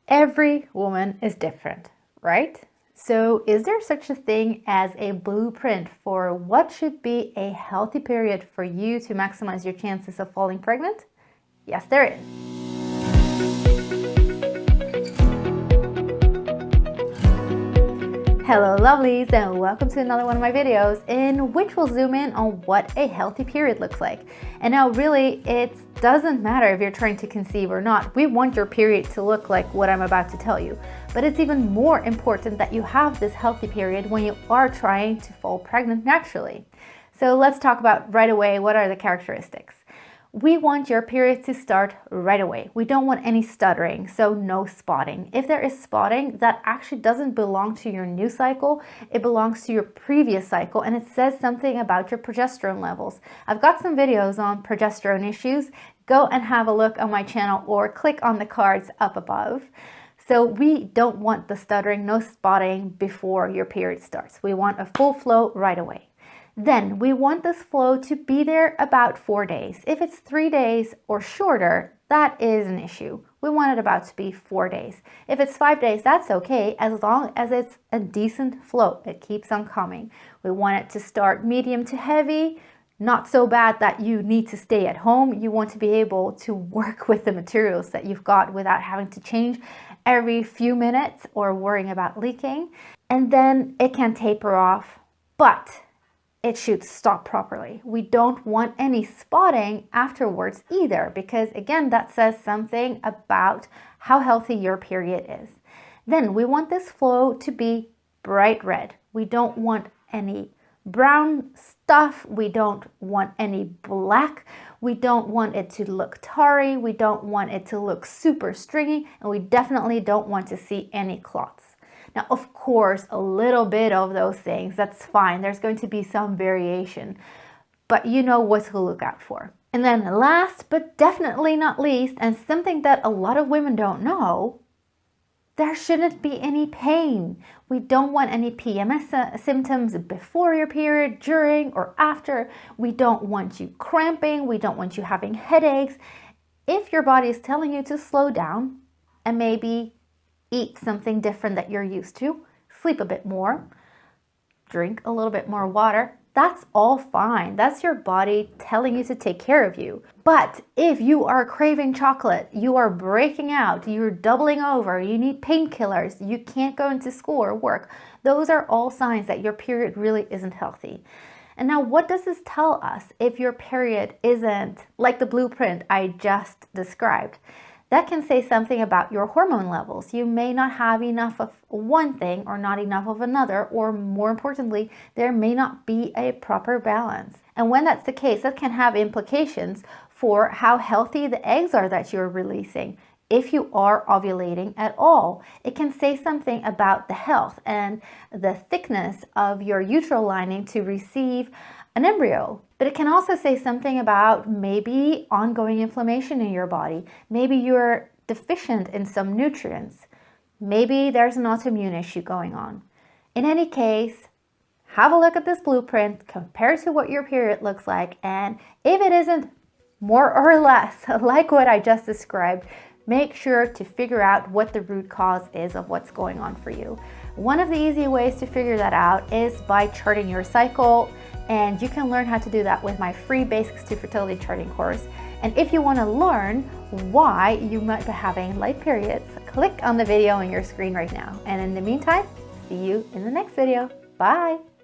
Every woman is different, right? So is there such a thing as a blueprint for what should be a healthy period for you to maximize your chances of falling pregnant? Yes, there is. Hello lovelies, and welcome to another one of my videos in which we'll zoom in on what a healthy period looks like. And now really it doesn't matter if you're trying to conceive or not. We want your period to look like what I'm about to tell you. But it's even more important that you have this healthy period when you are trying to fall pregnant naturally. So let's talk about right away, what are the characteristics? We want your period to start right away. We don't want any stuttering, so no spotting. If there is spotting, that actually doesn't belong to your new cycle. It belongs to your previous cycle, and it says something about your progesterone levels. I've got some videos on progesterone issues. Go and have a look on my channel or click on the cards up above. So we don't want the stuttering, no spotting before your period starts. We want a full flow right away. Then we want this flow to be there about 4 days. If it's 3 days or shorter, that is an issue. We want it about to be 4 days. If it's 5 days, that's okay, as long as it's a decent flow. It keeps on coming. We want it to start medium to heavy, not so bad that you need to stay at home. You want to be able to work with the materials that you've got without having to change every few minutes or worrying about leaking. And then it can taper off, but it should stop properly. We don't want any spotting afterwards either, because again, that says something about how healthy your period is. Then we want this flow to be bright red. We don't want any brown stuff. We don't want any black. We don't want it to look tarry. We don't want it to look super stringy, and we definitely don't want to see any clots. Now, of course, a little bit of those things, that's fine. There's going to be some variation, but you know what to look out for. And then last, but definitely not least, and something that a lot of women don't know, there shouldn't be any pain. We don't want any PMS symptoms before your period, during, or after. We don't want you cramping. We don't want you having headaches. If your body is telling you to slow down and maybe eat something different that you're used to, sleep a bit more, drink a little bit more water, that's all fine. That's your body telling you to take care of you. But if you are craving chocolate, you are breaking out, you're doubling over, you need painkillers, you can't go into school or work, those are all signs that your period really isn't healthy. And now what does this tell us if your period isn't like the blueprint I just described? That can say something about your hormone levels. You may not have enough of one thing or not enough of another, or more importantly, there may not be a proper balance. And when that's the case, that can have implications for how healthy the eggs are that you're releasing. If you are ovulating at all, it can say something about the health and the thickness of your uterine lining to receive an embryo. But it can also say something about maybe ongoing inflammation in your body. Maybe you're deficient in some nutrients. Maybe there's an autoimmune issue going on. In any case, have a look at this blueprint, compare to what your period looks like, and if it isn't more or less like what I just described, make sure to figure out what the root cause is of what's going on for you. One of the easy ways to figure that out is by charting your cycle, and you can learn how to do that with my free Basics to Fertility Charting course. And if you want to learn why you might be having late periods, click on the video on your screen right now. And in the meantime, see you in the next video. Bye!